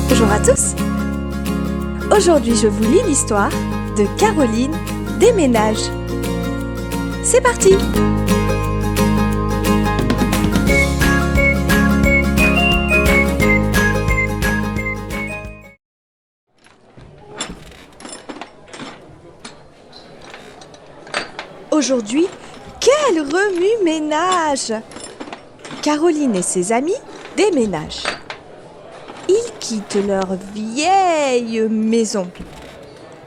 Bonjour à tous. Aujourd'hui, je vous lis l'histoire de Caroline déménage. C'est parti! Aujourd'hui, quel remue-ménage! Caroline et ses amis déménagent. Ils quittent leur vieille maison,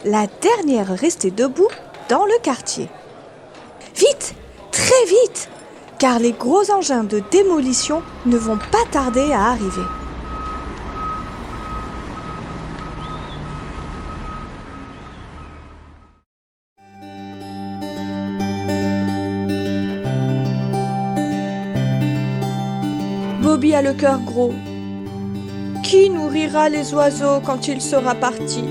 la dernière restée debout dans le quartier. Vite, très vite, car les gros engins de démolition ne vont pas tarder à arriver. Bobby a le cœur gros. Qui nourrira les oiseaux quand il sera parti?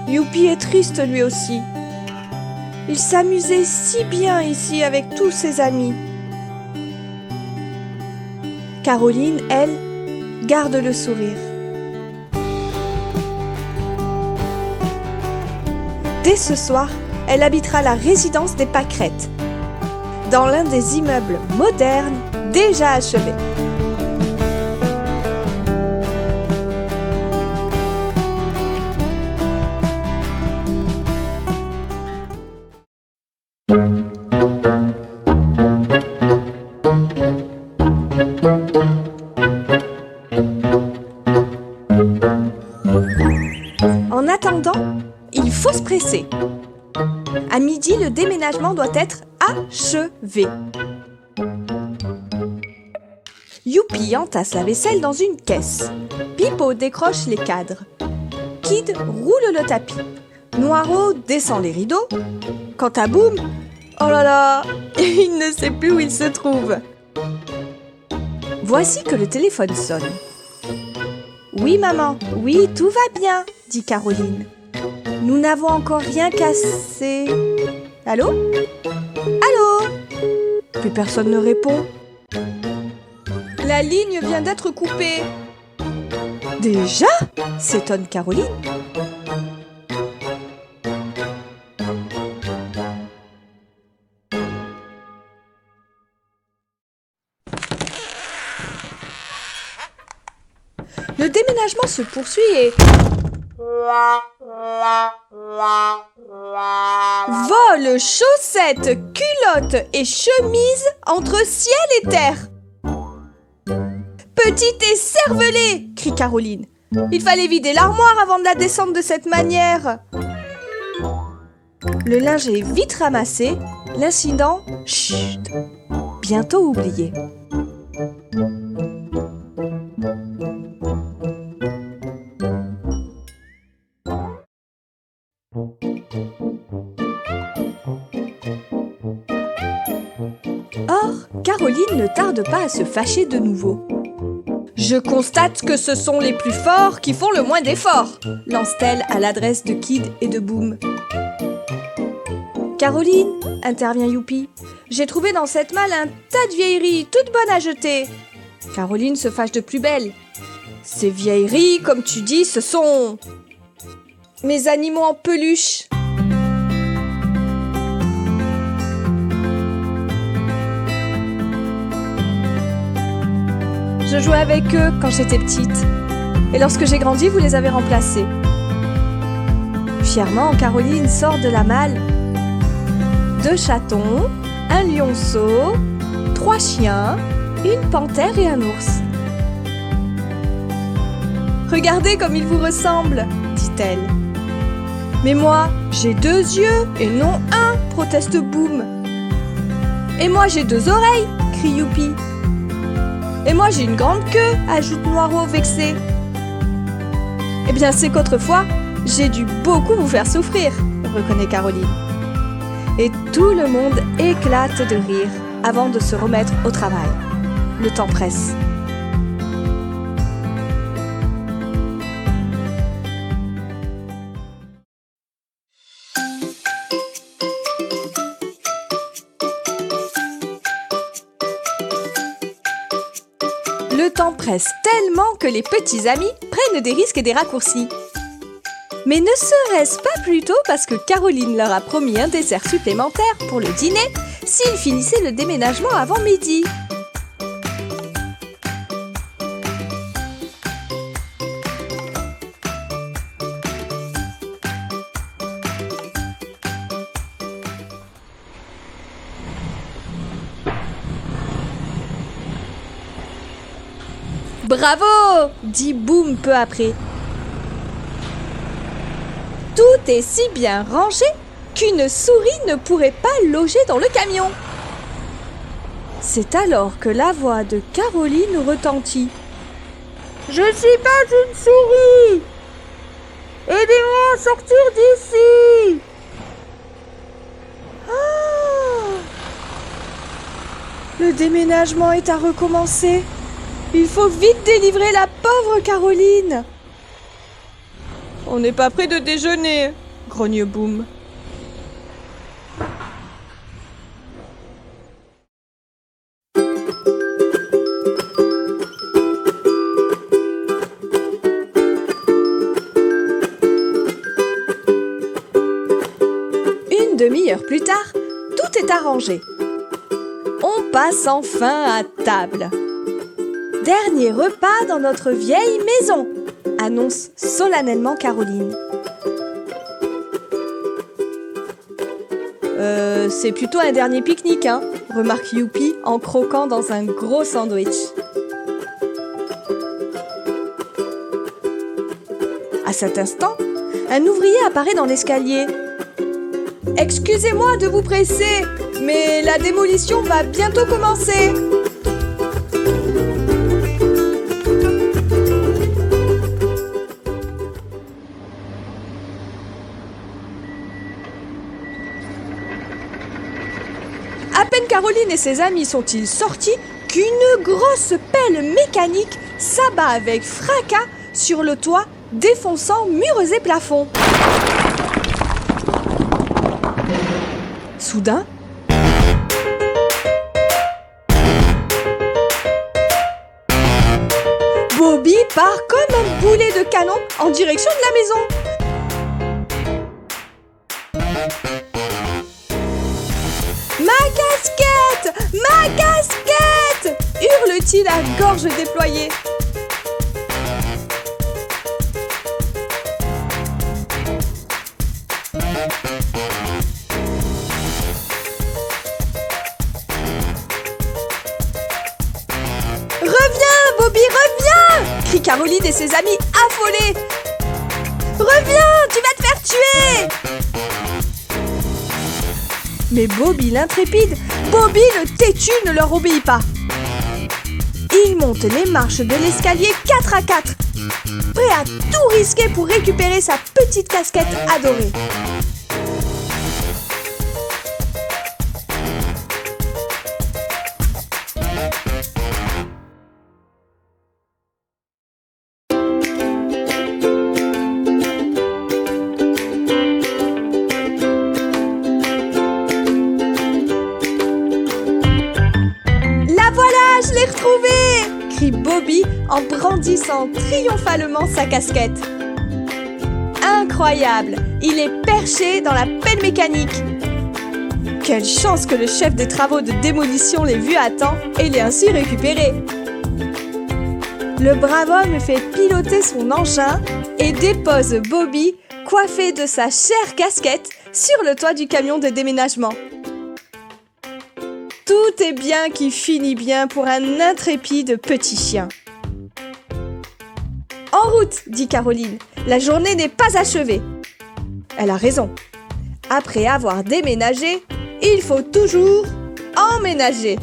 Youpi est triste lui aussi. Il s'amusait si bien ici avec tous ses amis. Caroline, elle, garde le sourire. Dès ce soir, elle habitera la résidence des pâquerettes, dans l'un des immeubles modernes déjà achevés. En attendant, il faut se presser. À midi, le déménagement doit être achevé. Youpi entasse la vaisselle dans une caisse. Pipo décroche les cadres. Kid roule le tapis. Noiro descend les rideaux. Quant à Boom, oh là là, il ne sait plus où il se trouve. Voici que le téléphone sonne. Oui maman, oui, tout va bien, dit Caroline. Nous n'avons encore rien cassé. Allô? Allô? Plus personne ne répond. La ligne vient d'être coupée. Déjà? S'étonne Caroline. Le déménagement se poursuit et... Vol, chaussettes, culottes et chemises entre ciel et terre. Petite et cervelée, crie Caroline. Il fallait vider l'armoire avant de la descendre de cette manière. Le linge est vite ramassé. L'incident, chut, bientôt oublié. Or, Caroline ne tarde pas à se fâcher de nouveau. Je constate que ce sont les plus forts qui font le moins d'efforts, lance-t-elle à l'adresse de Kid et de Boom. Caroline, intervient Youpi, j'ai trouvé dans cette malle un tas de vieilleries, toutes bonnes à jeter. Caroline se fâche de plus belle. Ces vieilleries, comme tu dis, ce sont mes animaux en peluche. Je jouais avec eux quand j'étais petite. Et lorsque j'ai grandi, vous les avez remplacés. Fièrement, Caroline sort de la malle 2 chatons, un lionceau, 3 chiens, une panthère et un ours. Regardez comme ils vous ressemblent, dit-elle. Mais moi, j'ai 2 yeux et non 1, proteste Boom. Et moi, j'ai 2 oreilles, crie Youpi. Et moi, j'ai une grande queue, ajoute Noiro vexé. Eh bien, c'est qu'autrefois, j'ai dû beaucoup vous faire souffrir, reconnaît Caroline. Et tout le monde éclate de rire avant de se remettre au travail. Le temps presse. Le temps presse tellement que les petits amis prennent des risques et des raccourcis. Mais ne serait-ce pas plutôt parce que Caroline leur a promis un dessert supplémentaire pour le dîner s'ils finissaient le déménagement avant midi? Bravo! Dit Boom peu après. Tout est si bien rangé qu'une souris ne pourrait pas loger dans le camion. C'est alors que la voix de Caroline retentit. Je suis pas une souris! Aidez-moi à sortir d'ici! Ah! Le déménagement est à recommencer. Il faut vite délivrer la pauvre Caroline. On n'est pas près de déjeuner, grogne Boom. Une demi-heure plus tard, tout est arrangé. On passe enfin à table. Dernier repas dans notre vieille maison, annonce solennellement Caroline. C'est plutôt un dernier pique-nique, hein, remarque Youpi en croquant dans un gros sandwich. À cet instant, un ouvrier apparaît dans l'escalier. Excusez-moi de vous presser, mais la démolition va bientôt commencer. À peine Caroline et ses amis sont-ils sortis qu'une grosse pelle mécanique s'abat avec fracas sur le toit, défonçant murs et plafonds. Soudain, Bobby part comme un boulet de canon en direction de la maison. Ma casquette! Ma casquette! Hurle-t-il à gorge déployée. Reviens, Bobby, reviens! Crie Caroline et ses amis affolés. Reviens, tu vas te faire tuer! Mais Bobby l'intrépide, Bobby le têtu ne leur obéit pas. Il monte les marches de l'escalier 4 à 4, prêt à tout risquer pour récupérer sa petite casquette adorée. Je l'ai retrouvé! Crie Bobby en brandissant triomphalement sa casquette. Incroyable! Il est perché dans la pelle mécanique. Quelle chance que le chef des travaux de démolition l'ait vu à temps et l'ait ainsi récupéré. Le brave homme fait piloter son engin et dépose Bobby, coiffé de sa chère casquette, sur le toit du camion de déménagement. Tout est bien qui finit bien pour un intrépide petit chien. En route, dit Caroline, la journée n'est pas achevée. Elle a raison. Après avoir déménagé, il faut toujours emménager.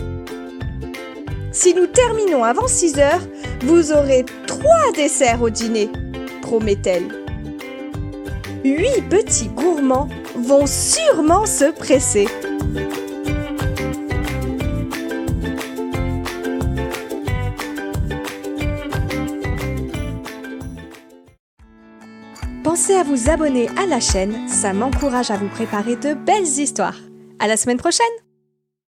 Si nous terminons avant 6 heures, vous aurez 3 desserts au dîner, promet-elle. 8 petits gourmands vont sûrement se presser. Pensez à vous abonner à la chaîne, ça m'encourage à vous préparer de belles histoires. À la semaine prochaine!